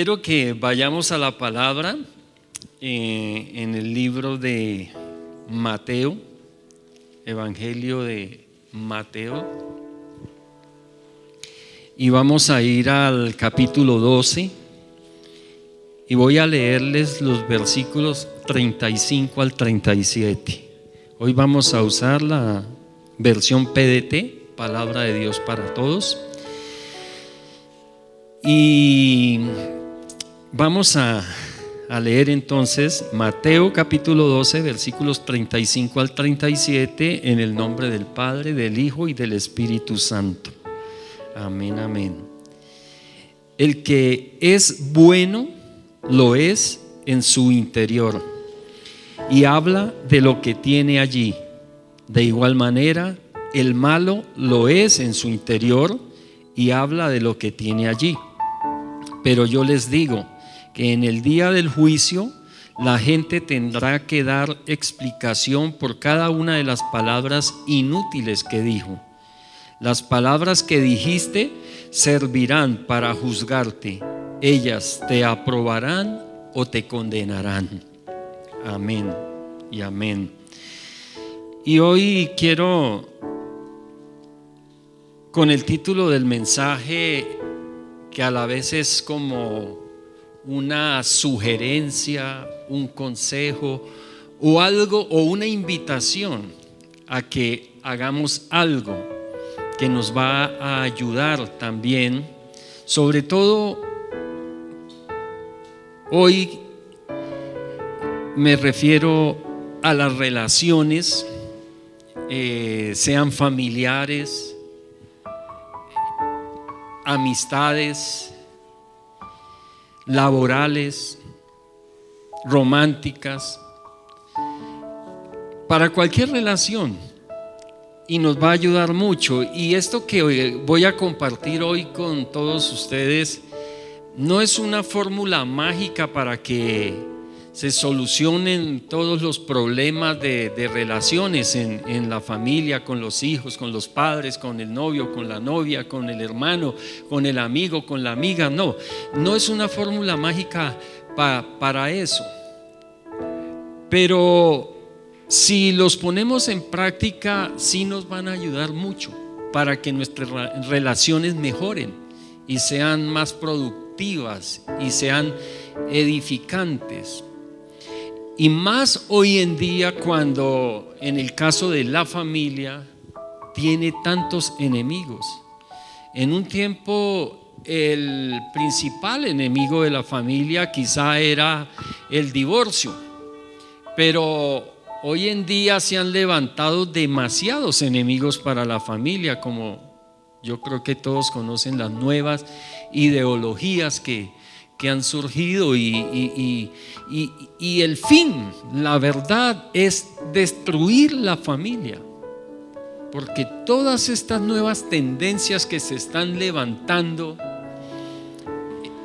Quiero que vayamos a la palabra en el libro de Mateo, Evangelio de Mateo, y vamos a ir al capítulo 12 y voy a leerles los versículos 35 al 37. Hoy vamos a usar la versión PDT, Palabra de Dios para Todos, y vamos a leer entonces Mateo capítulo 12 versículos 35 al 37 en el nombre del Padre, del Hijo y del Espíritu Santo. Amén, amén. El que es bueno lo es en su interior y habla de lo que tiene allí. De igual manera, el malo lo es en su interior y habla de lo que tiene allí. Pero yo les digo que en el día del juicio la gente tendrá que dar explicación por cada una de las palabras inútiles que dijo. Las palabras que dijiste servirán para juzgarte. Ellas te aprobarán o te condenarán. Amén y amén. Y hoy quiero, con el título del mensaje, que a la vez es como una sugerencia, un consejo o algo, o una invitación a que hagamos algo que nos va a ayudar también. Sobre todo hoy me refiero a las relaciones, sean familiares, amistades, laborales, románticas, para cualquier relación, y nos va a ayudar mucho. Y esto que voy a compartir hoy con todos ustedes no es una fórmula mágica para que se solucionen todos los problemas de relaciones en la familia, con los hijos, con los padres, con el novio, con la novia, con el hermano, con el amigo, con la amiga. No es una fórmula mágica para eso. Pero si los ponemos en práctica, sí nos van a ayudar mucho para que nuestras relaciones mejoren y sean más productivas y sean edificantes. Y más hoy en día, cuando en el caso de la familia tiene tantos enemigos. En un tiempo el principal enemigo de la familia quizá era el divorcio, pero hoy en día se han levantado demasiados enemigos para la familia, como yo creo que todos conocen las nuevas ideologías que han surgido, y el fin, la verdad, es destruir la familia, porque todas estas nuevas tendencias que se están levantando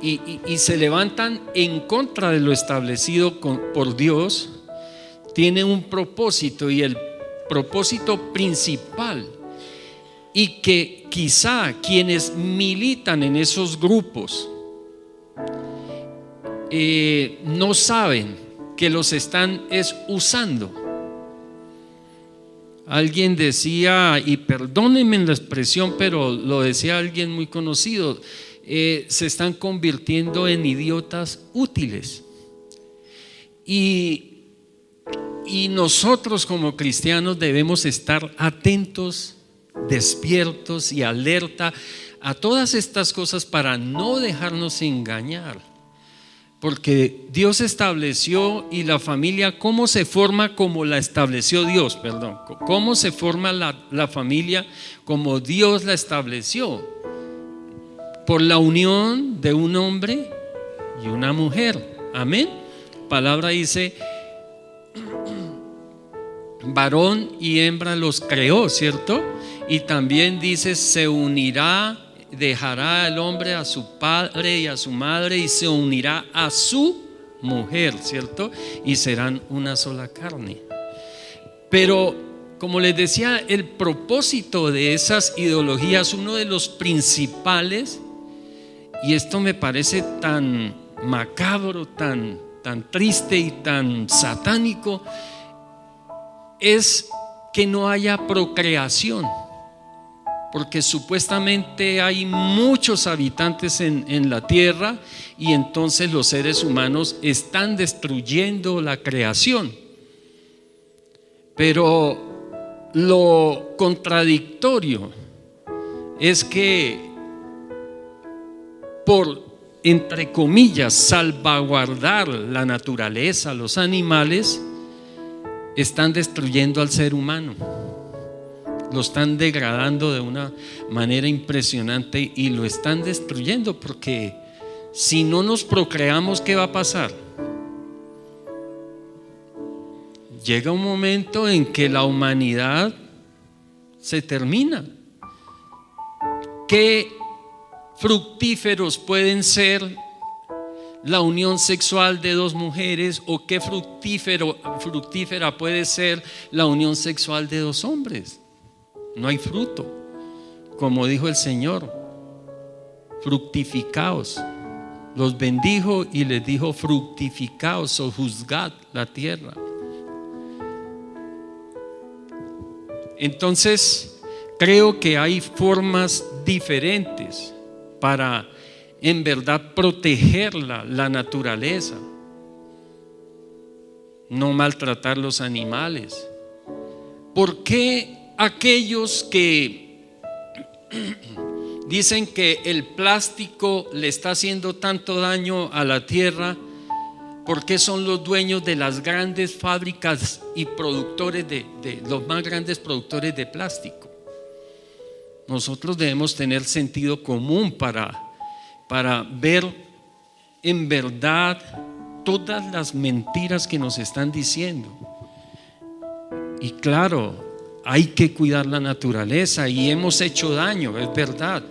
y se levantan en contra de lo establecido por Dios, tienen un propósito, y el propósito principal, y que quizá quienes militan en esos grupos no saben que los están usando. Alguien decía, y perdónenme la expresión, pero lo decía alguien muy conocido, se están convirtiendo en idiotas útiles. Y nosotros como cristianos debemos estar atentos, despiertos y alerta a todas estas cosas para no dejarnos engañar. Porque Dios estableció, y la familia, ¿cómo se forma? Como la estableció Dios, perdón. ¿Cómo se forma la familia? Como Dios la estableció, por la unión de un hombre y una mujer. Amén. Palabra dice, varón y hembra los creó, ¿cierto? Y también dice, se unirá, dejará el hombre a su padre y a su madre y se unirá a su mujer, ¿cierto? Y serán una sola carne. Pero como les decía, el propósito de esas ideologías, uno de los principales, y esto me parece tan macabro, tan triste y tan satánico es que no haya procreación, porque supuestamente hay muchos habitantes en la tierra y entonces los seres humanos están destruyendo la creación. Pero lo contradictorio es que por, entre comillas, salvaguardar la naturaleza, los animales, están destruyendo al ser humano. Lo están degradando de una manera impresionante y lo están destruyendo, porque si no nos procreamos, ¿qué va a pasar? Llega un momento en que la humanidad se termina. ¿Qué fructíferos pueden ser la unión sexual de dos mujeres, o qué fructífera puede ser la unión sexual de dos hombres? No hay fruto. Como dijo el Señor, fructificaos. Los bendijo y les dijo: fructificaos, sojuzgad la tierra. Entonces, creo que hay formas diferentes para en verdad proteger la naturaleza. No maltratar los animales. ¿Por qué aquellos que dicen que el plástico le está haciendo tanto daño a la tierra, por qué son los dueños de las grandes fábricas y productores de los más grandes productores de plástico? Nosotros debemos tener sentido común para ver en verdad todas las mentiras que nos están diciendo. Y claro, hay que cuidar la naturaleza y hemos hecho daño, es verdad.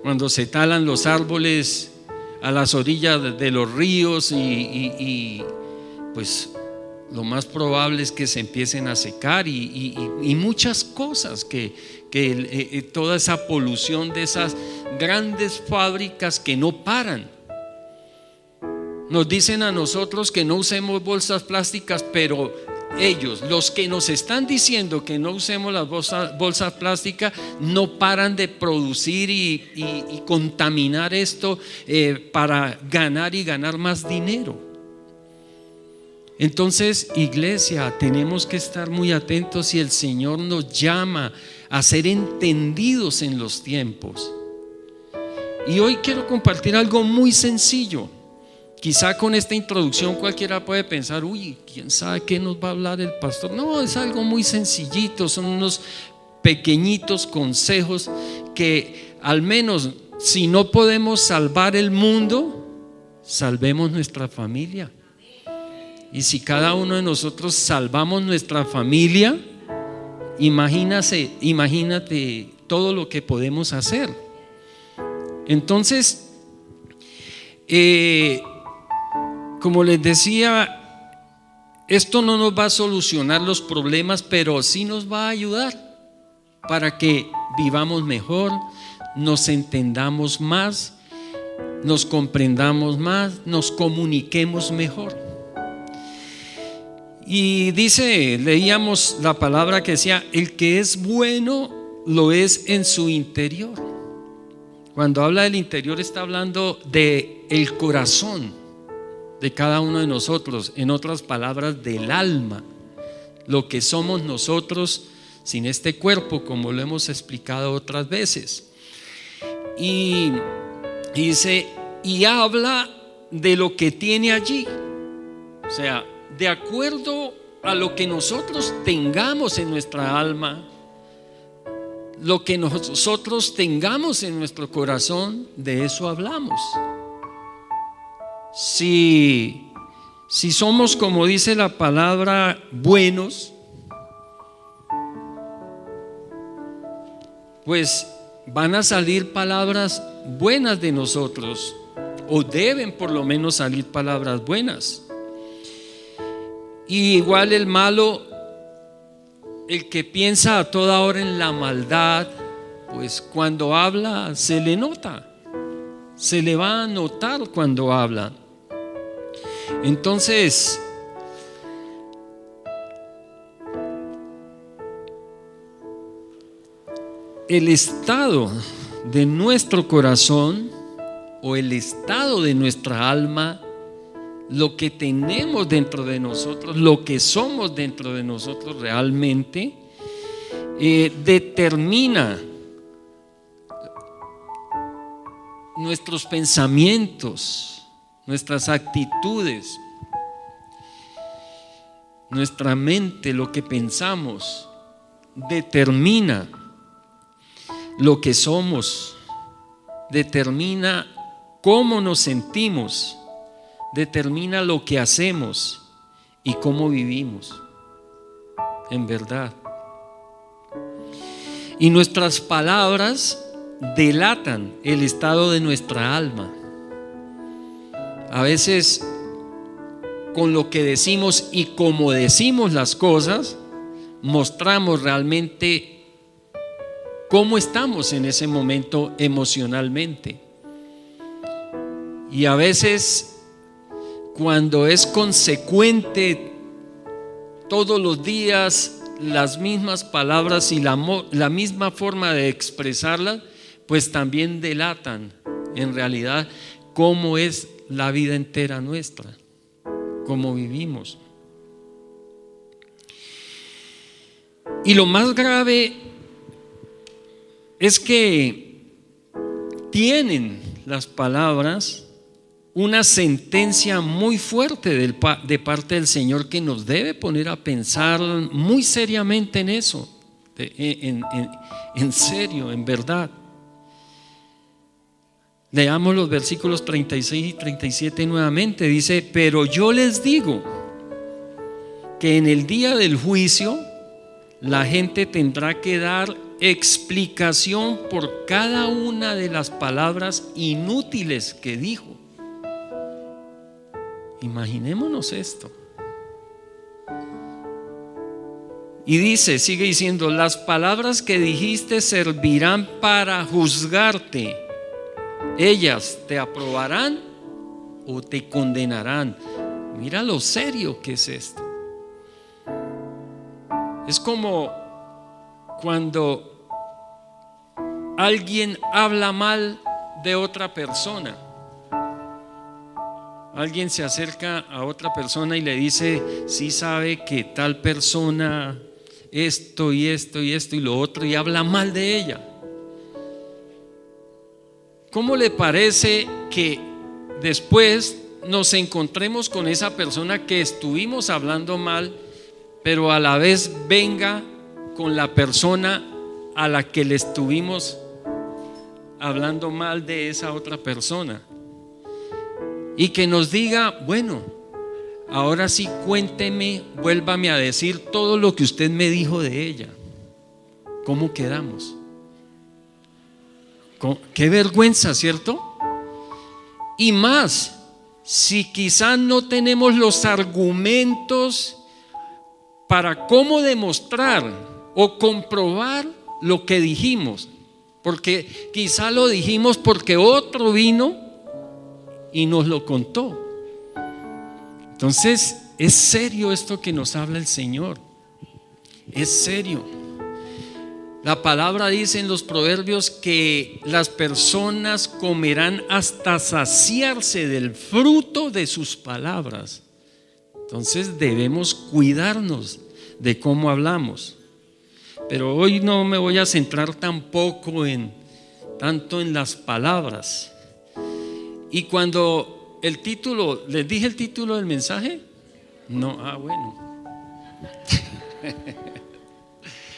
Cuando se talan los árboles a las orillas de los ríos y pues lo más probable es que se empiecen a secar y muchas cosas que toda esa polución de esas grandes fábricas que no paran. Nos dicen a nosotros que no usemos bolsas plásticas, pero ellos, los que nos están diciendo que no usemos las bolsas plásticas, no paran de producir y contaminar esto para ganar más dinero. Entonces, iglesia, tenemos que estar muy atentos y el Señor nos llama a ser entendidos en los tiempos. Y hoy quiero compartir algo muy sencillo. Quizá con esta introducción cualquiera puede pensar: uy, ¿quién sabe qué nos va a hablar el pastor? No, es algo muy sencillito, son unos pequeñitos consejos que al menos, si no podemos salvar el mundo, salvemos nuestra familia. Y si cada uno de nosotros salvamos nuestra familia, imagínate todo lo que podemos hacer. Entonces, como les decía, esto no nos va a solucionar los problemas, pero sí nos va a ayudar para que vivamos mejor, nos entendamos más, nos comprendamos más, nos comuniquemos mejor. Y leíamos la palabra que decía: el que es bueno lo es en su interior. Cuando habla del interior, está hablando de el corazón de cada uno de nosotros, en otras palabras, del alma, lo que somos nosotros sin este cuerpo, como lo hemos explicado otras veces. Y dice, y habla de lo que tiene allí, o sea, de acuerdo a lo que nosotros tengamos en nuestra alma, lo que nosotros tengamos en nuestro corazón, de eso hablamos. Si somos, como dice la palabra, buenos, pues van a salir palabras buenas de nosotros, o deben por lo menos salir palabras buenas. Y igual el malo, el que piensa a toda hora en la maldad, pues cuando habla se le nota. se le va a notar cuando habla. Entonces, el estado de nuestro corazón o el estado de nuestra alma, lo que tenemos dentro de nosotros, lo que somos dentro de nosotros realmente, determina nuestros pensamientos, nuestras actitudes, nuestra mente, lo que pensamos, determina lo que somos, determina cómo nos sentimos, determina lo que hacemos y cómo vivimos, en verdad. Y nuestras palabras delatan el estado de nuestra alma. A veces, con lo que decimos y cómo decimos las cosas, mostramos realmente cómo estamos en ese momento emocionalmente. Y a veces, cuando es consecuente todos los días las mismas palabras y la misma forma de expresarlas, pues también delatan en realidad cómo es la vida entera nuestra, cómo vivimos. Y lo más grave es que tienen las palabras una sentencia muy fuerte de parte del Señor, que nos debe poner a pensar muy seriamente en eso, en serio, en verdad. Leamos los versículos 36 y 37 nuevamente. Dice: pero yo les digo que en el día del juicio la gente tendrá que dar explicación por cada una de las palabras inútiles que dijo. Imaginémonos esto. Y dice, sigue diciendo: las palabras que dijiste servirán para juzgarte. Ellas te aprobarán o te condenarán. Mira lo serio que es esto. Es como cuando alguien habla mal de otra persona. Alguien se acerca a otra persona y le dice: sí sabe que tal persona esto y esto y esto y lo otro, y habla mal de ella. ¿Cómo le parece que después nos encontremos con esa persona que estuvimos hablando mal, pero a la vez venga con la persona a la que le estuvimos hablando mal de esa otra persona? Y que nos diga: bueno, ahora sí cuénteme, vuélvame a decir todo lo que usted me dijo de ella. ¿Cómo quedamos? Qué vergüenza, ¿cierto? Y más, si quizás no tenemos los argumentos para cómo demostrar o comprobar lo que dijimos, porque quizás lo dijimos porque otro vino y nos lo contó. Entonces, es serio esto que nos habla el Señor. Es serio. La palabra dice en los Proverbios que las personas comerán hasta saciarse del fruto de sus palabras. Entonces debemos cuidarnos de cómo hablamos. Pero hoy no me voy a centrar tampoco tanto en las palabras. Y cuando el título, ¿les dije el título del mensaje? No, bueno.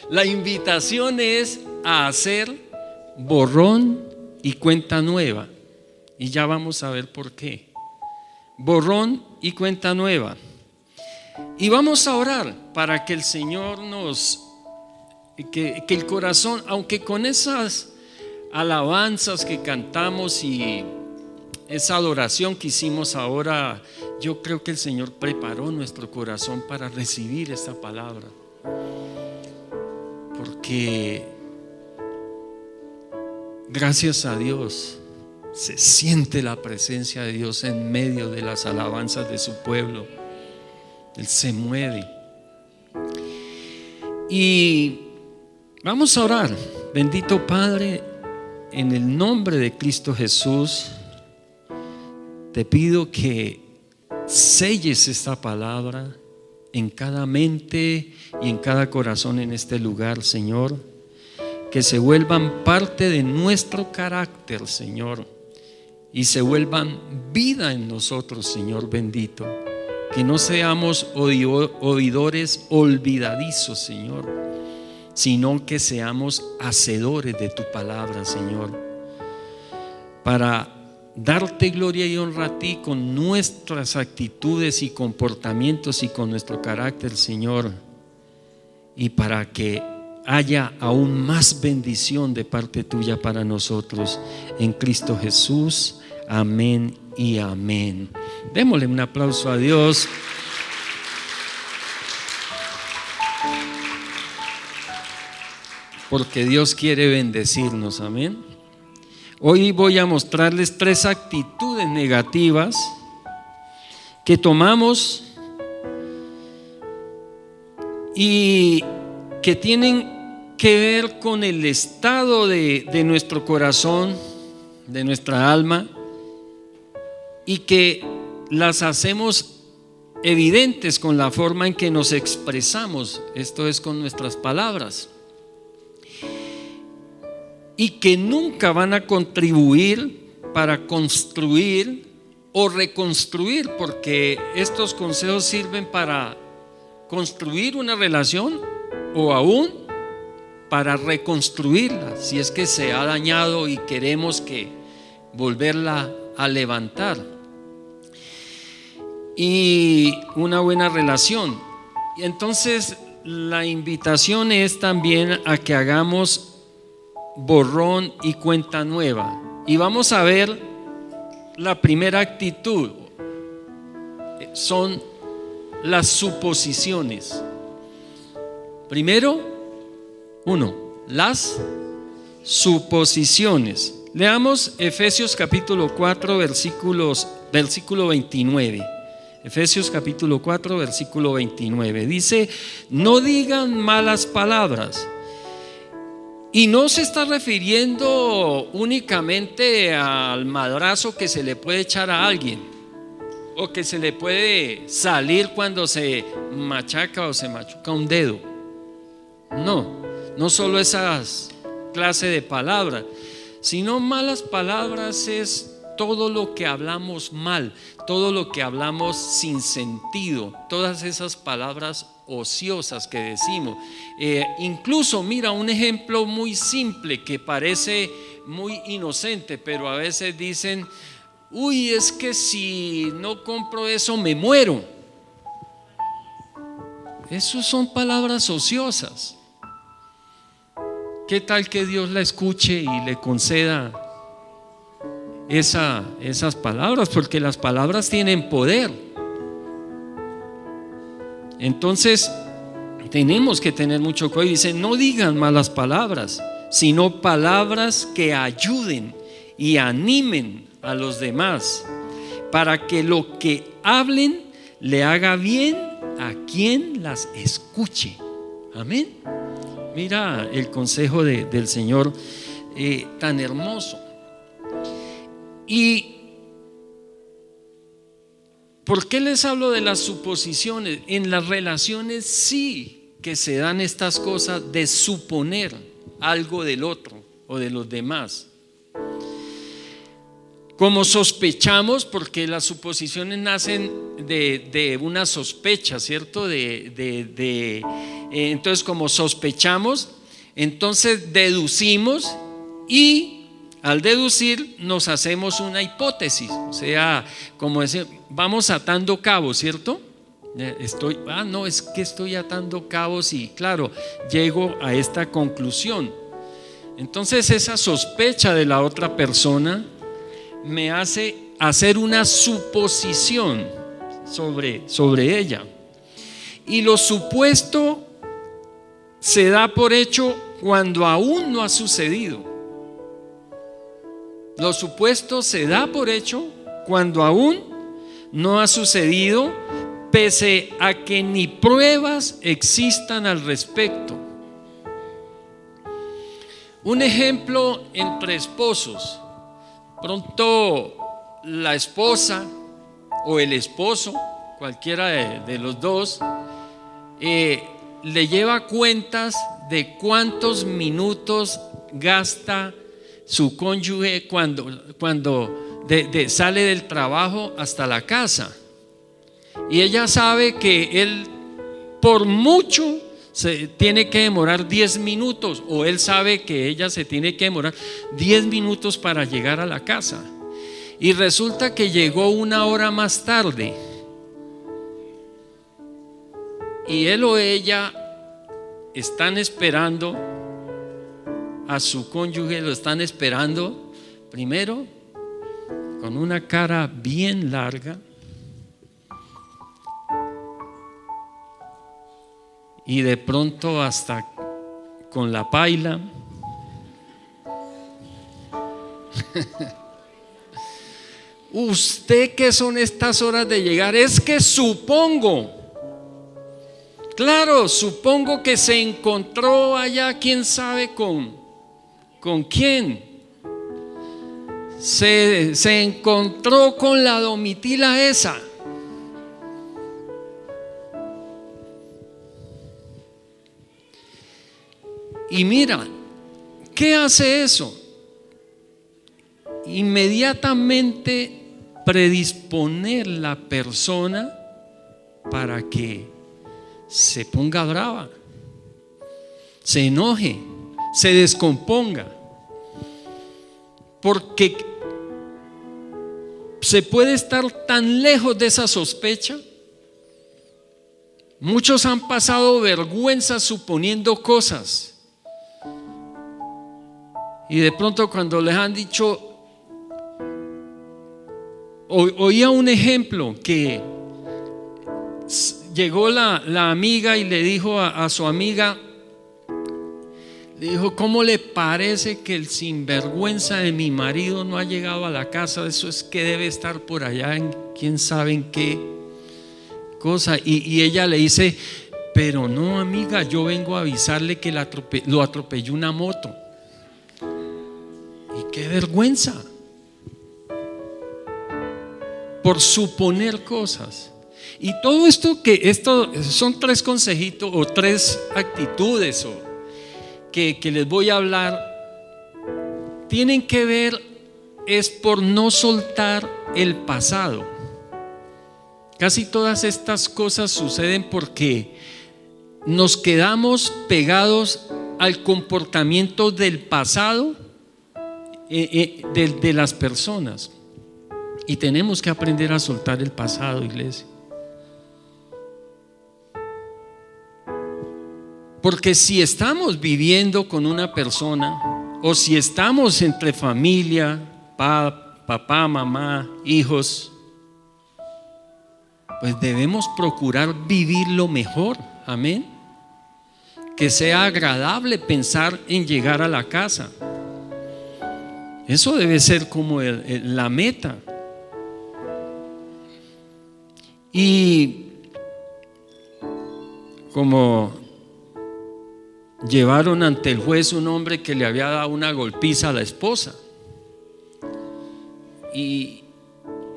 La invitación es a hacer borrón y cuenta nueva. Y ya vamos a ver por qué. Borrón y cuenta nueva. Y vamos a orar para que el Señor que el corazón, aunque con esas alabanzas que cantamos y esa adoración que hicimos ahora, yo creo que el Señor preparó nuestro corazón para recibir esta palabra. Porque gracias a Dios Se siente la presencia de Dios en medio de las alabanzas de su pueblo. Él se mueve. Y vamos a orar. Bendito Padre, en el nombre de Cristo Jesús, te pido que selles esta palabra en cada mente y en cada corazón en este lugar, Señor. Que se vuelvan parte de nuestro carácter, Señor, y se vuelvan vida en nosotros, Señor bendito. Que no seamos oidores olvidadizos, Señor, sino que seamos hacedores de tu palabra, Señor, para darte gloria y honra a ti con nuestras actitudes y comportamientos y con nuestro carácter, Señor, y para que haya aún más bendición de parte tuya para nosotros en Cristo Jesús. Amén y amén. Démosle un aplauso a Dios. Porque Dios quiere bendecirnos. Amén. Hoy voy a mostrarles 3 actitudes negativas que tomamos y que tienen que ver con el estado de nuestro corazón, de nuestra alma, y que las hacemos evidentes con la forma en que nos expresamos, esto es con nuestras palabras, y que nunca van a contribuir para construir o reconstruir, porque estos consejos sirven para construir una relación o aún para reconstruirla, si es que se ha dañado y queremos que volverla a levantar. Y una buena relación. Y entonces la invitación es también a que hagamos borrón y cuenta nueva. Y vamos a ver la primera actitud. Son las suposiciones. Primero, las suposiciones. Leamos Efesios capítulo 4 versículo 29. Efesios capítulo 4 versículo 29. Dice: no digan malas palabras. Y no se está refiriendo únicamente al madrazo que se le puede echar a alguien, o que se le puede salir cuando se machaca o se machuca un dedo. No solo esas clase de palabras, sino malas palabras es todo lo que hablamos mal, todo lo que hablamos sin sentido, todas esas palabras ociosas que decimos. Incluso mira un ejemplo muy simple que parece muy inocente, pero a veces dicen: uy, es que si no compro eso me muero. Esas son palabras ociosas. ¿Qué tal que Dios la escuche y le conceda esas palabras? Porque las palabras tienen poder. Entonces tenemos que tener mucho cuidado. Dice: no digan malas palabras, sino palabras que ayuden y animen a los demás, para que lo que hablen le haga bien a quien las escuche. Amén. Mira el consejo del Señor tan hermoso. ¿Y por qué les hablo de las suposiciones? En las relaciones sí que se dan estas cosas de suponer algo del otro o de los demás. Como sospechamos, porque las suposiciones nacen de una sospecha, ¿cierto? Entonces, como sospechamos, entonces deducimos, y al deducir nos hacemos una hipótesis. O sea, como decir, vamos atando cabos, ¿cierto? Es que estoy atando cabos y claro, llego a esta conclusión. Entonces esa sospecha de la otra persona me hace hacer una suposición sobre ella. Y lo supuesto se da por hecho cuando aún no ha sucedido. Lo supuesto se da por hecho cuando aún no ha sucedido, pese a que ni pruebas existan al respecto. Un ejemplo entre esposos. Pronto la esposa o el esposo, cualquiera de los dos, le lleva cuentas de cuántos minutos gasta su cónyuge cuando sale del trabajo hasta la casa. Y ella sabe que él por mucho se tiene que demorar 10 minutos, o él sabe que ella se tiene que demorar 10 minutos para llegar a la casa. Y resulta que llegó 1 hora más tarde. Y él o ella están esperando a su cónyuge, lo están esperando primero con una cara bien larga y de pronto hasta con la paila. ¿Usted qué son estas horas de llegar? Es que supongo. Claro, supongo que se encontró allá, quién sabe con quién. Se encontró con la Domitila esa. Y mira, ¿qué hace eso? Inmediatamente predisponer la persona para que se ponga brava, se enoje, se descomponga, porque se puede estar tan lejos de esa sospecha. Muchos han pasado vergüenza suponiendo cosas, y de pronto cuando les han dicho, oía un ejemplo que llegó la amiga y le dijo a su amiga, le dijo: ¿cómo le parece que el sinvergüenza de mi marido no ha llegado a la casa? Eso es que debe estar por allá en quién sabe en qué cosa. Y ella le dice: pero no, amiga, yo vengo a avisarle que lo atropelló una moto. Y qué vergüenza por suponer cosas. Y todo esto son 3 consejitos o 3 actitudes que les voy a hablar, tienen que ver es por no soltar el pasado. Casi todas estas cosas suceden porque nos quedamos pegados al comportamiento del pasado de las personas, y tenemos que aprender a soltar el pasado, iglesia. Porque si estamos viviendo con una persona, o si estamos entre familia, papá, mamá, hijos, pues debemos procurar vivir lo mejor. Amén. Que sea agradable pensar en llegar a la casa. Eso debe ser como la meta. Y como llevaron ante el juez un hombre que le había dado una golpiza a la esposa, y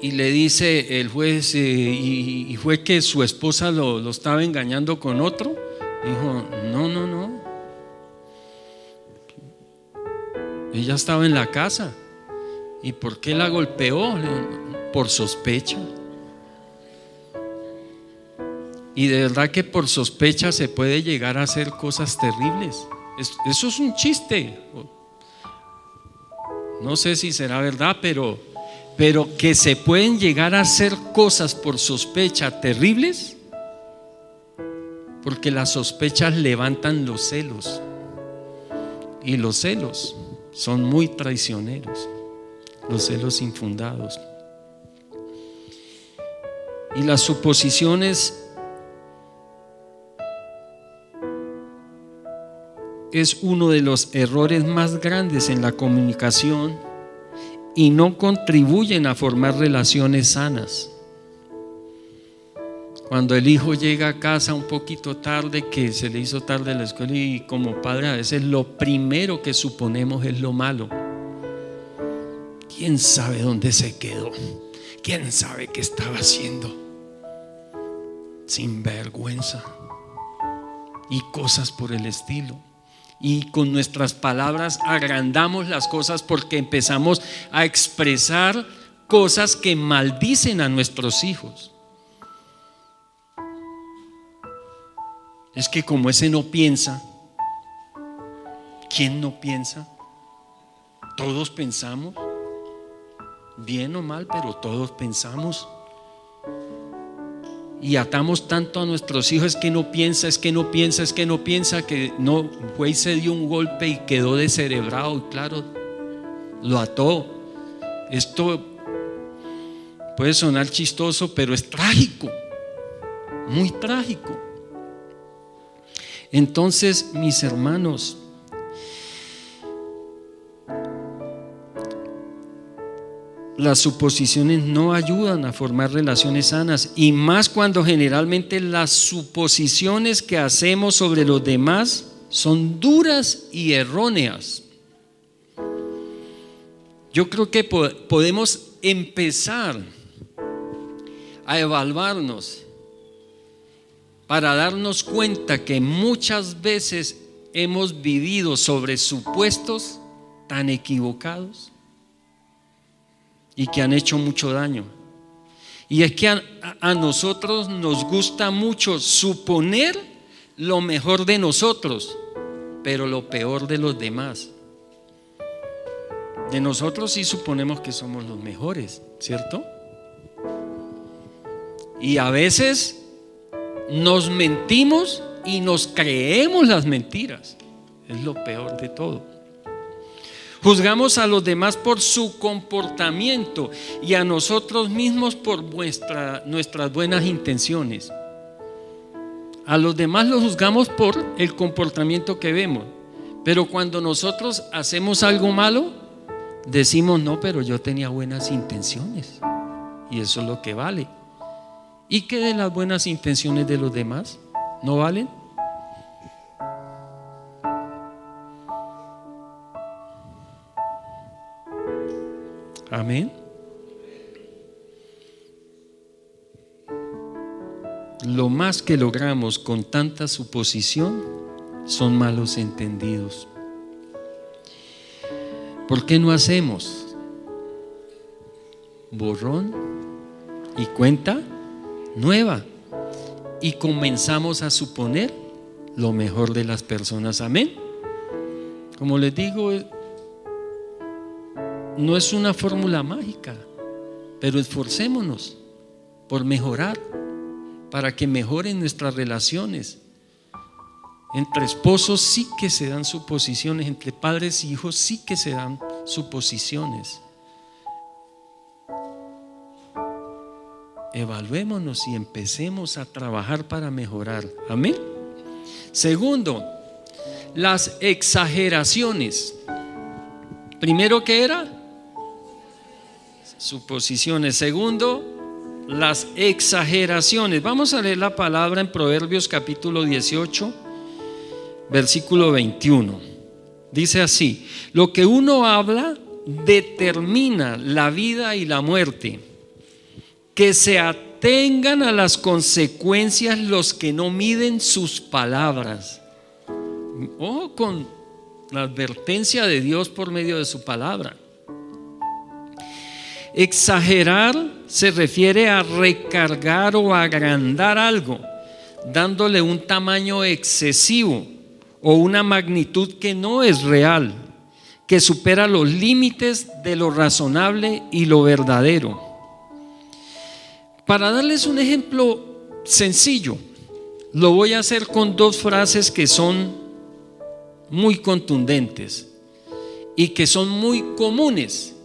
le dice el juez: ¿y fue que su esposa lo estaba engañando con otro? Dijo: no, ella estaba en la casa. ¿Y por qué la golpeó? Por sospecha. Y de verdad que por sospecha se puede llegar a hacer cosas terribles. Eso es un chiste. No sé si será verdad, pero que se pueden llegar a hacer cosas por sospecha terribles, porque las sospechas levantan los celos, y los celos son muy traicioneros, los celos infundados. Y las suposiciones es uno de los errores más grandes en la comunicación y no contribuyen a formar relaciones sanas. Cuando el hijo llega a casa un poquito tarde, que se le hizo tarde la escuela, y como padre a veces lo primero que suponemos es lo malo. ¿Quién sabe dónde se quedó? ¿Quién sabe qué estaba haciendo? Sin vergüenza y cosas por el estilo. Y con nuestras palabras agrandamos las cosas porque empezamos a expresar cosas que maldicen a nuestros hijos. Es que como ese no piensa, ¿quién no piensa? Todos pensamos, bien o mal, pero todos pensamos. Y atamos tanto a nuestros hijos, es que no piensa, es que no piensa, es que no piensa, que no fue y se dio un golpe y quedó descerebrado. Y claro, lo ató. Esto puede sonar chistoso, pero es trágico, muy trágico. Entonces, mis hermanos, las suposiciones no ayudan a formar relaciones sanas, y más cuando generalmente las suposiciones que hacemos sobre los demás son duras y erróneas. Yo creo que podemos empezar a evaluarnos para darnos cuenta que muchas veces hemos vivido sobre supuestos tan equivocados y que han hecho mucho daño. Y es que a nosotros nos gusta mucho suponer lo mejor de nosotros, pero lo peor de los demás. De nosotros sí suponemos que somos los mejores, ¿cierto? Y a veces nos mentimos y nos creemos las mentiras. Es lo peor de todo. Juzgamos a los demás por su comportamiento y a nosotros mismos por nuestras buenas intenciones. A los demás los juzgamos por el comportamiento que vemos, pero cuando nosotros hacemos algo malo, decimos: no, pero yo tenía buenas intenciones, y eso es lo que vale. ¿Y qué de las buenas intenciones de los demás? ¿No valen? Amén. Lo más que logramos con tanta suposición son malos entendidos. ¿Por qué no hacemos borrón y cuenta nueva y comenzamos a suponer lo mejor de las personas? Amén. Como les digo, no es una fórmula mágica, pero esforcémonos por mejorar, para que mejoren nuestras relaciones. Entre esposos sí que se dan suposiciones, entre padres y hijos sí que se dan suposiciones. Evaluémonos y empecemos a trabajar para mejorar. Amén. Segundo, las exageraciones. Primero, ¿qué era? Suposiciones. Segundo, las exageraciones. Vamos a leer la palabra en Proverbios capítulo 18, versículo 21. Dice así: lo que uno habla determina la vida y la muerte. Que se atengan a las consecuencias los que no miden sus palabras. Ojo con la advertencia de Dios por medio de su palabra. Exagerar se refiere a recargar o agrandar algo, dándole un tamaño excesivo o una magnitud que no es real, que supera los límites de lo razonable y lo verdadero. Para darles un ejemplo sencillo, lo voy a hacer con dos frases que son muy contundentes y que son muy comunes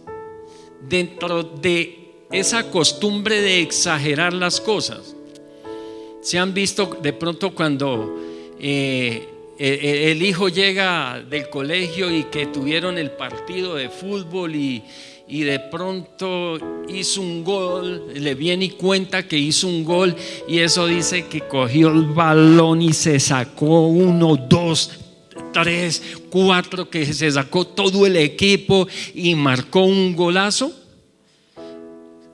dentro de esa costumbre de exagerar las cosas. Se han visto de pronto cuando el hijo llega del colegio y que tuvieron el partido de fútbol y y de pronto hizo un gol, le viene y cuenta que hizo un gol, y eso dice que cogió el balón y se sacó 1, 2, 3, 4, que se sacó todo el equipo y marcó un golazo,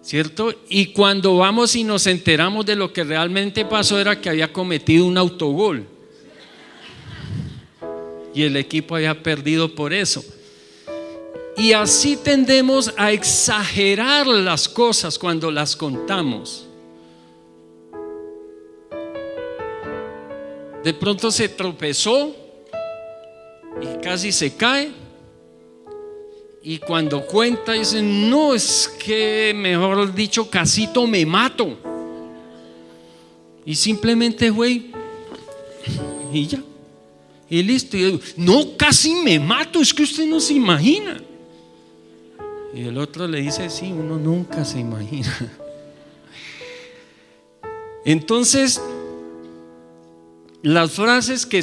¿cierto? Y cuando vamos y nos enteramos de lo que realmente pasó, era que había cometido un autogol y el equipo había perdido por eso. Y así tendemos a exagerar las cosas cuando las contamos. De pronto se tropezó y casi se cae, y cuando cuenta dice: no, es que mejor dicho, casito me mato. Y simplemente fue y ya, y listo. Y yo digo: no, casi me mato, es que usted no se imagina. Y el otro le dice: sí, uno nunca se imagina. Entonces, las frases que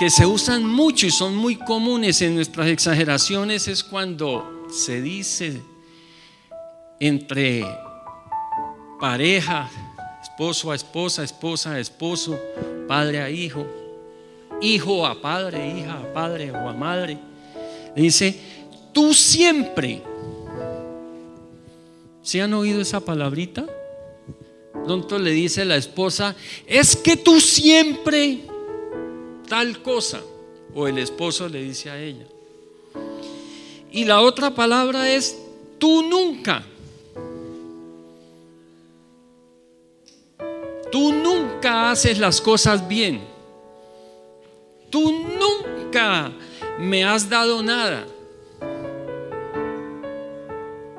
se usan mucho y son muy comunes en nuestras exageraciones es cuando se dice entre pareja, esposo a esposa, esposa a esposo, padre a hijo, hijo a padre, hija a padre o a madre. Dice: tú siempre. ¿Se han oído esa palabrita? Pronto le dice la esposa: es que tú siempre tal cosa. O el esposo le dice a ella. Y la otra palabra es: tú nunca. Tú nunca haces las cosas bien. Tú nunca me has dado nada.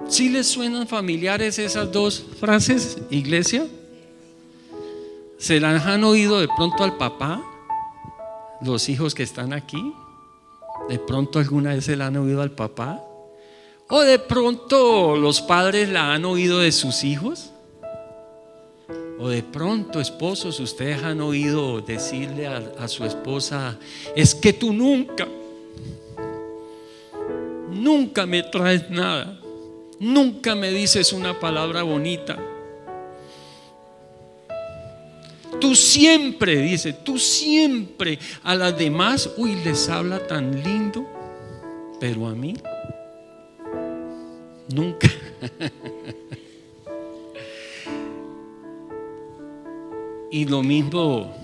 ¿Sí les suenan familiares esas dos frases, iglesia? ¿Se las han oído de pronto al papá? Los hijos que están aquí, de pronto alguna vez se la han oído al papá, o de pronto los padres la han oído de sus hijos, o de pronto esposos, ustedes han oído decirle a su esposa: es que tú nunca me traes nada, nunca me dices una palabra bonita. Tú siempre, dice, tú siempre a las demás, les habla tan lindo, pero a mí nunca. Y lo mismo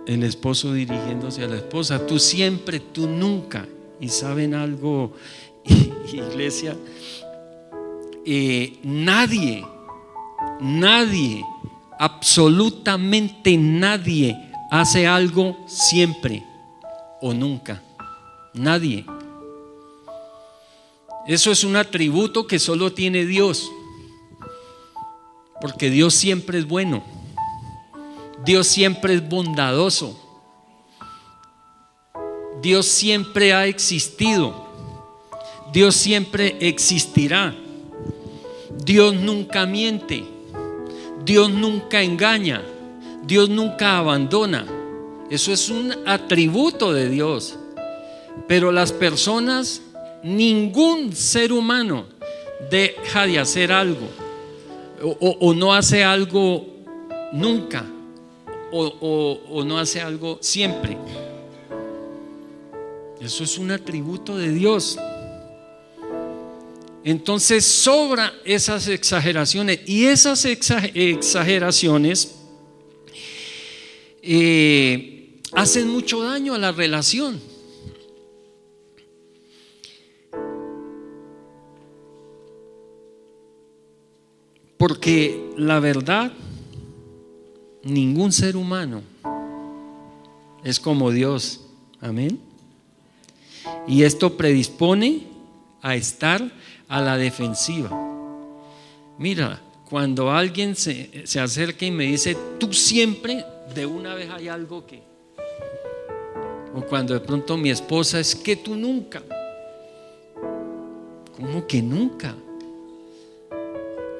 el esposo dirigiéndose a la esposa: tú siempre, tú nunca. Y saben algo, iglesia, nadie, absolutamente nadie hace algo siempre o nunca. Nadie. Eso es un atributo que solo tiene Dios, porque Dios siempre es bueno, Dios siempre es bondadoso, Dios siempre ha existido, Dios siempre existirá, Dios nunca miente, Dios nunca engaña, Dios nunca abandona. Eso es un atributo de Dios. Pero las personas, ningún ser humano deja de hacer algo o no hace algo nunca o no hace algo siempre. Eso es un atributo de Dios. Entonces sobra esas exageraciones, y esas exageraciones hacen mucho daño a la relación. Porque la verdad, ningún ser humano es como Dios. Amén. Y esto predispone a estar a la defensiva. Mira, cuando alguien se acerca y me dice: tú siempre, de una vez hay algo que... O cuando de pronto mi esposa: es que tú nunca. ¿Cómo que nunca?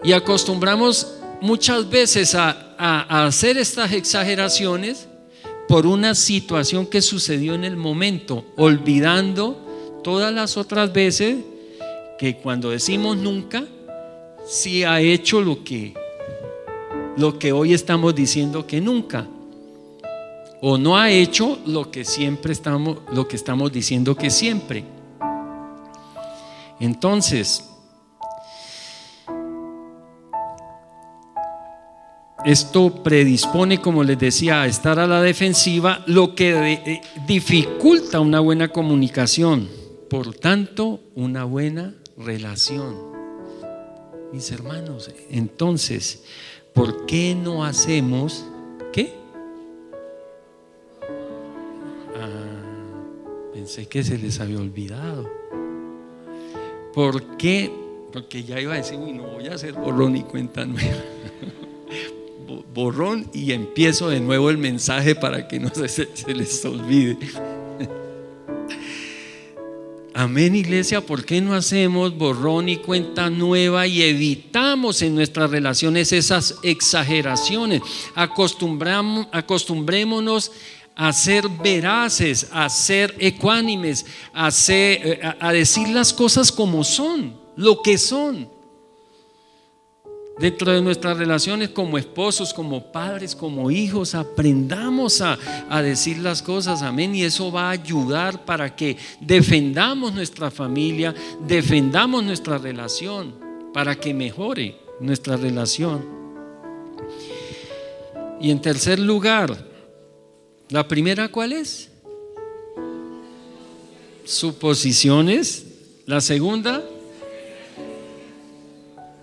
Y acostumbramos muchas veces a hacer estas exageraciones por una situación que sucedió en el momento, olvidando todas las otras veces que cuando decimos nunca, sí ha hecho lo que hoy estamos diciendo que nunca, o no ha hecho lo que estamos diciendo que siempre. Entonces, esto predispone, como les decía, a estar a la defensiva, lo que dificulta una buena comunicación, por tanto, una buena relación. Mis hermanos, entonces, ¿por qué no hacemos qué? Pensé que se les había olvidado. ¿Por qué? Porque ya iba a decir, uy, no voy a hacer borrón y cuenta nueva. Borrón y empiezo de nuevo el mensaje para que no se les olvide. Amén, iglesia. ¿Por qué no hacemos borrón y cuenta nueva y evitamos en nuestras relaciones esas exageraciones? Acostumbrémonos a ser veraces, a ser ecuánimes, a decir las cosas como son, lo que son. Dentro de nuestras relaciones como esposos, como padres, como hijos, aprendamos a decir las cosas, amén. Y eso va a ayudar para que defendamos nuestra familia, defendamos nuestra relación, para que mejore nuestra relación. Y en tercer lugar, la primera, ¿cuál es? Suposiciones. La segunda,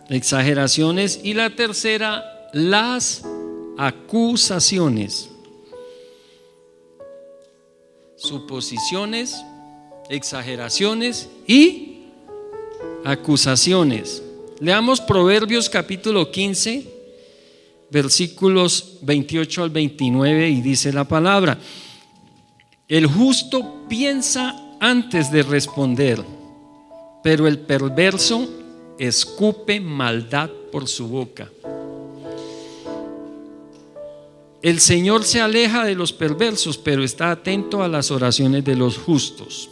exageraciones. Y la tercera, las acusaciones. Suposiciones, exageraciones y acusaciones. Leamos Proverbios capítulo 15, versículos 28 al 29, y dice la palabra: el justo piensa antes de responder, pero el perverso escupe maldad por su boca. El Señor se aleja de los perversos, pero está atento a las oraciones de los justos.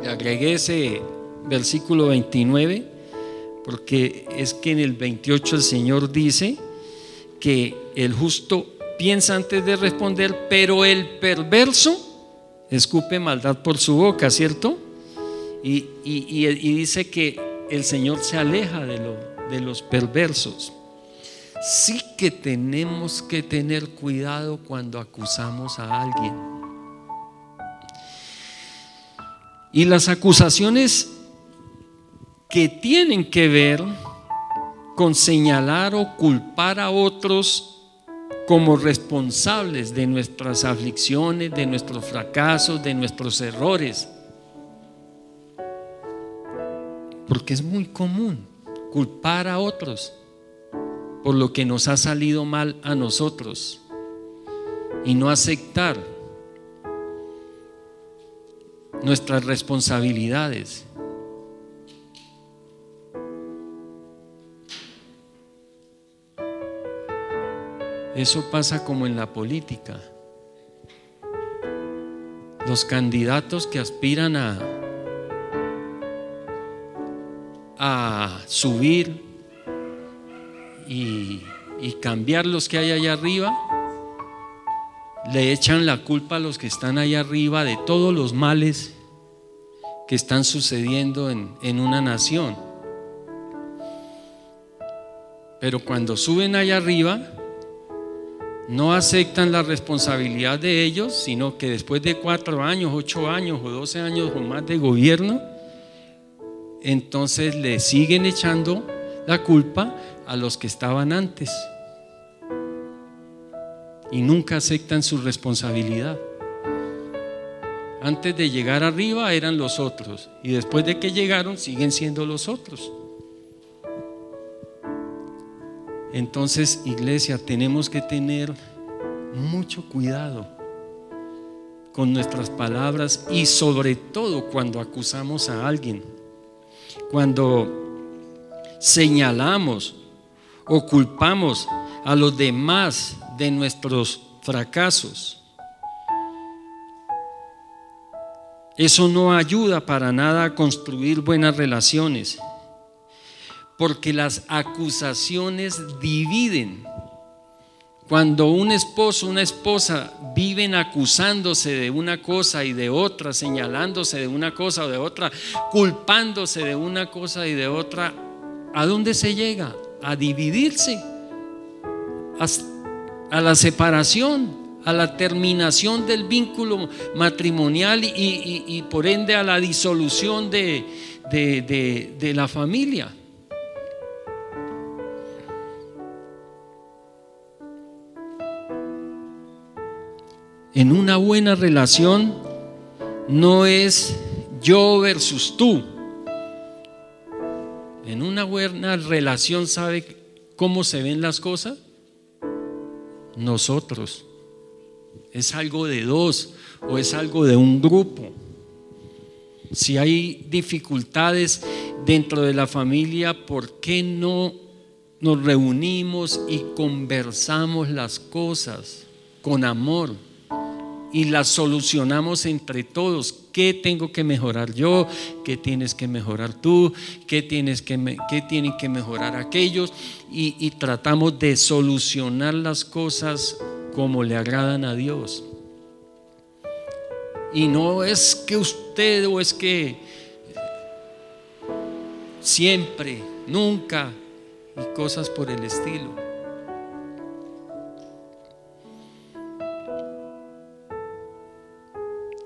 Le agregué ese versículo 29 porque es que en el 28 el Señor dice que el justo piensa antes de responder, pero el perverso escupe maldad por su boca, ¿cierto? Y dice que el Señor se aleja de los perversos. Sí que tenemos que tener cuidado cuando acusamos a alguien. Y las acusaciones que tienen que ver con señalar o culpar a otros como responsables de nuestras aflicciones, de nuestros fracasos, de nuestros errores. Porque es muy común culpar a otros por lo que nos ha salido mal a nosotros y no aceptar nuestras responsabilidades. Eso pasa como en la política. Los candidatos que aspiran a subir y cambiar los que hay allá arriba, le echan la culpa a los que están allá arriba de todos los males que están sucediendo en una nación. Pero cuando suben allá arriba, no aceptan la responsabilidad de ellos, sino que después de 4 años, 8 años o 12 años o más de gobierno, entonces le siguen echando la culpa a los que estaban antes y nunca aceptan su responsabilidad. Antes de llegar arriba eran los otros, y después de que llegaron siguen siendo los otros. Entonces, iglesia, tenemos que tener mucho cuidado con nuestras palabras, y sobre todo cuando acusamos a alguien, cuando señalamos o culpamos a los demás de nuestros fracasos. Eso no ayuda para nada a construir buenas relaciones, porque las acusaciones dividen. Cuando un esposo, una esposa viven acusándose de una cosa y de otra, señalándose de una cosa o de otra, culpándose de una cosa y de otra, ¿a dónde se llega? A dividirse, a la separación, a la terminación del vínculo matrimonial y por ende a la disolución de la familia. En una buena relación no es yo versus tú. En una buena relación, ¿sabe cómo se ven las cosas? Nosotros. Es algo de dos o es algo de un grupo. Si hay dificultades dentro de la familia, ¿por qué no nos reunimos y conversamos las cosas con amor y las solucionamos entre todos? ¿Qué tengo que mejorar yo? ¿Qué tienes que mejorar tú? ¿Qué tienen que mejorar aquellos? Y tratamos de solucionar las cosas como le agradan a Dios. Y no es que usted o es que siempre, nunca y cosas por el estilo.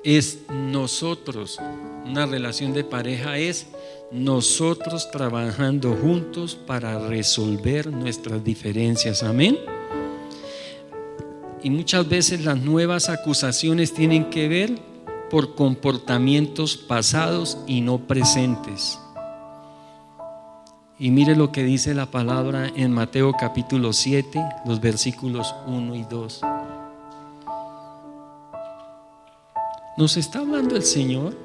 Es nosotros, una relación de pareja es nosotros trabajando juntos para resolver nuestras diferencias. Amén. Y muchas veces las nuevas acusaciones tienen que ver por comportamientos pasados y no presentes. Y mire lo que dice la palabra en Mateo capítulo 7, los versículos 1 y 2. ¿Nos está hablando el Señor?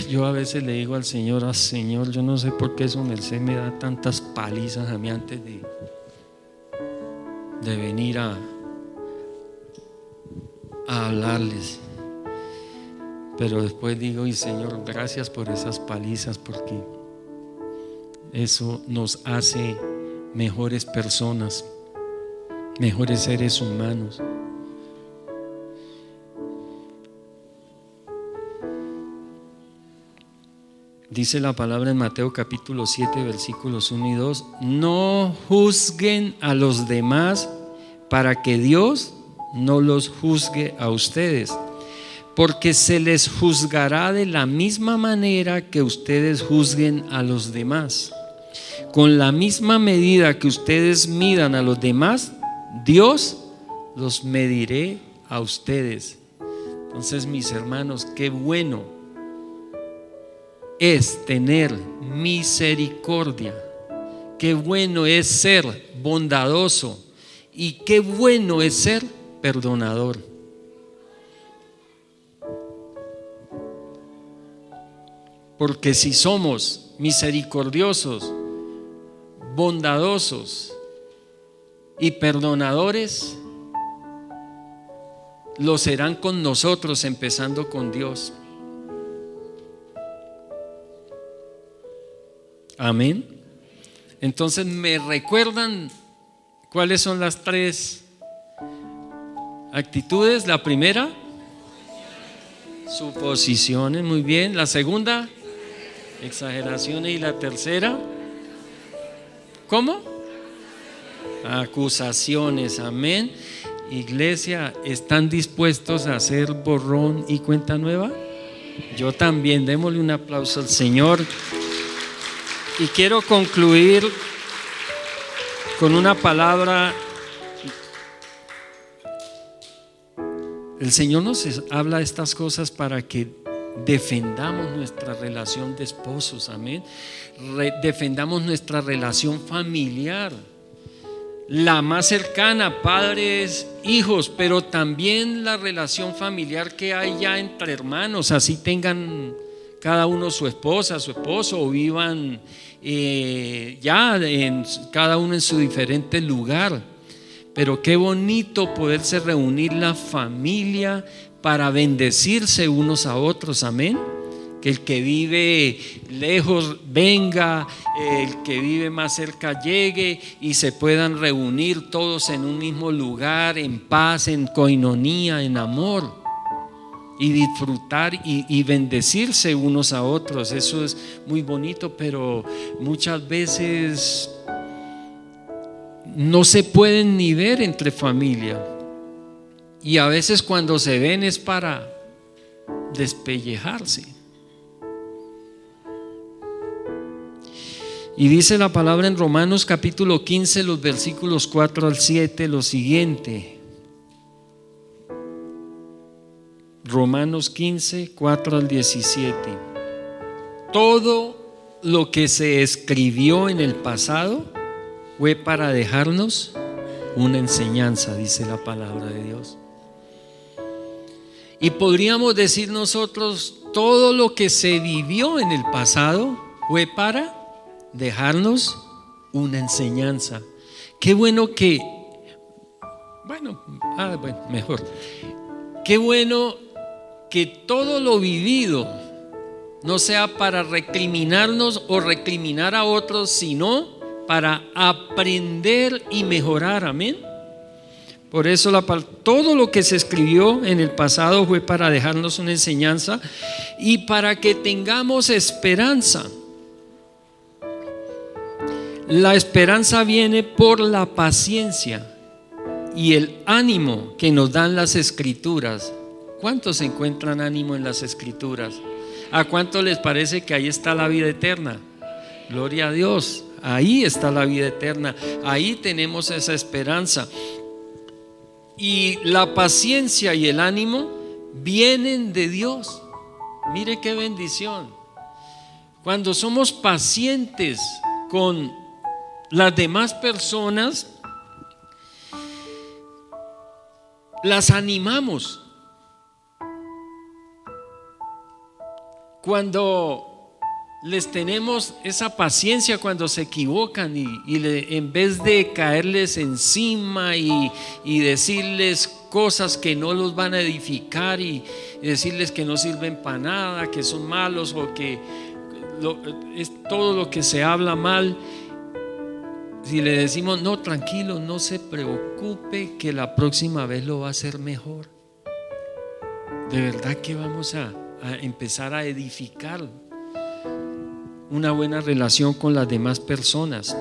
Yo a veces le digo al Señor, Señor, yo no sé por qué su merced me da tantas palizas a mí antes de venir a hablarles. Pero después digo, y Señor, gracias por esas palizas, porque eso nos hace mejores personas, mejores seres humanos. Dice la palabra en Mateo capítulo 7 versículos 1 y 2: no juzguen a los demás para que Dios no los juzgue a ustedes, porque se les juzgará de la misma manera que ustedes juzguen a los demás. Con la misma medida que ustedes midan a los demás, Dios los medirá a ustedes. Entonces, mis hermanos, qué bueno es tener misericordia, qué bueno es ser bondadoso y qué bueno es ser perdonador. Porque si somos misericordiosos, bondadosos y perdonadores, lo serán con nosotros, empezando con Dios. Amén. Entonces, ¿me recuerdan cuáles son las tres actitudes? La primera, suposiciones, muy bien. La segunda, exageraciones. Y la tercera, ¿cómo? Acusaciones. Amén. Iglesia, ¿están dispuestos a hacer borrón y cuenta nueva? Yo también. Démosle un aplauso al Señor. Y quiero concluir con una palabra. El Señor nos habla de estas cosas para que defendamos nuestra relación de esposos, amén. Defendamos nuestra relación familiar, la más cercana, padres, hijos, pero también la relación familiar que hay ya entre hermanos, así tengan cada uno su esposa, su esposo, o vivan ya cada uno en su diferente lugar. Pero qué bonito poderse reunir la familia para bendecirse unos a otros, amén. Que el que vive lejos venga, el que vive más cerca llegue y se puedan reunir todos en un mismo lugar, en paz, en coinonía, en amor, y disfrutar y bendecirse unos a otros. Eso es muy bonito, pero muchas veces no se pueden ni ver entre familia, y a veces cuando se ven es para despellejarse. Y dice la palabra en Romanos capítulo 15, los versículos 4 al 7, lo siguiente. Romanos 15, 4 al 17. Todo lo que se escribió en el pasado fue para dejarnos una enseñanza, dice la palabra de Dios. Y podríamos decir nosotros, todo lo que se vivió en el pasado fue para dejarnos una enseñanza. Qué bueno que, mejor. Qué bueno que todo lo vivido no sea para recriminarnos o recriminar a otros, sino para aprender y mejorar, amén. Por eso todo lo que se escribió en el pasado fue para dejarnos una enseñanza y para que tengamos esperanza. La esperanza viene por la paciencia y el ánimo que nos dan las escrituras. ¿Cuántos encuentran ánimo en las escrituras? ¿A cuántos les parece que ahí está la vida eterna? Gloria a Dios, ahí está la vida eterna, ahí tenemos esa esperanza. Y la paciencia y el ánimo vienen de Dios. Mire qué bendición. Cuando somos pacientes con las demás personas, las animamos. Cuando les tenemos esa paciencia cuando se equivocan en vez de caerles encima y decirles cosas que no los van a edificar y decirles que no sirven para nada, que son malos o que es todo lo que se habla mal, si le decimos no, tranquilo, no se preocupe, que la próxima vez lo va a hacer mejor, de verdad que vamos a empezar a edificar una buena relación con las demás personas.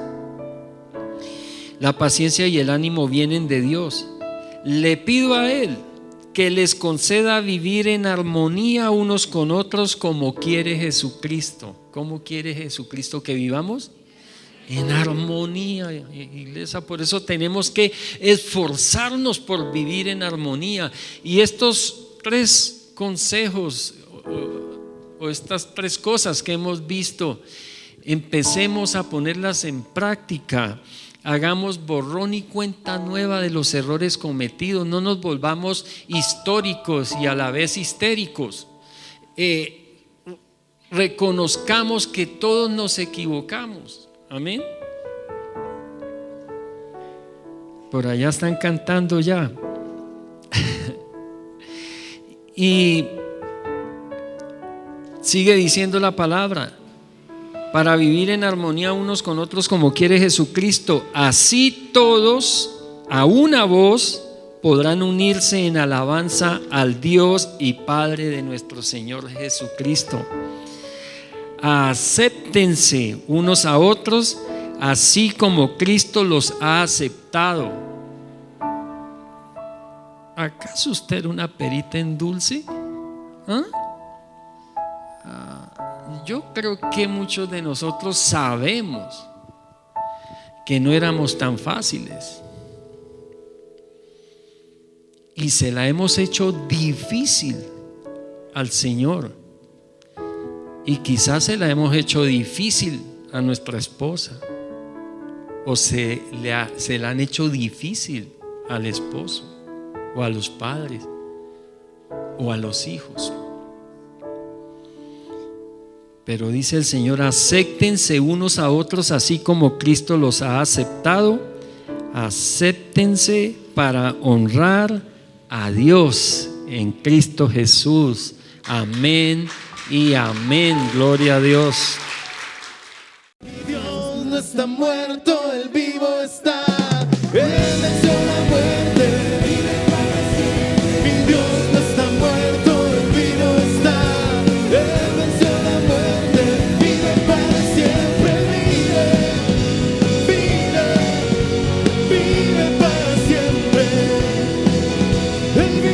La paciencia y el ánimo vienen de Dios. Le pido a Él que les conceda vivir en armonía unos con otros como quiere Jesucristo. ¿Cómo quiere Jesucristo que vivamos? En armonía, iglesia. Por eso tenemos que esforzarnos por vivir en armonía. Y estos 3 consejos o estas 3 cosas que hemos visto, empecemos a ponerlas en práctica. Hagamos borrón y cuenta nueva de los errores cometidos. No nos volvamos históricos y a la vez histéricos. Reconozcamos que todos nos equivocamos. Amén. Por allá están cantando ya. Y sigue diciendo la palabra: para vivir en armonía unos con otros como quiere Jesucristo, así todos a una voz podrán unirse en alabanza al Dios y Padre de nuestro Señor Jesucristo. Acéptense unos a otros así como Cristo los ha aceptado. ¿Acaso usted era una perita en dulce? Yo creo que muchos de nosotros sabemos que no éramos tan fáciles y se la hemos hecho difícil al Señor, y quizás se la hemos hecho difícil a nuestra esposa, o se la han hecho difícil al esposo o a los padres o a los hijos. Pero dice el Señor: acéptense unos a otros así como Cristo los ha aceptado. acéptense para honrar a Dios en Cristo Jesús. Amén y amén. Gloria a Dios. Dios no está muerto, Él vivo está. Él venció la muerte, vive para siempre. Mi Dios no está muerto, Él vivo está. Él venció la muerte, vive para siempre. Vive para siempre. Él vive.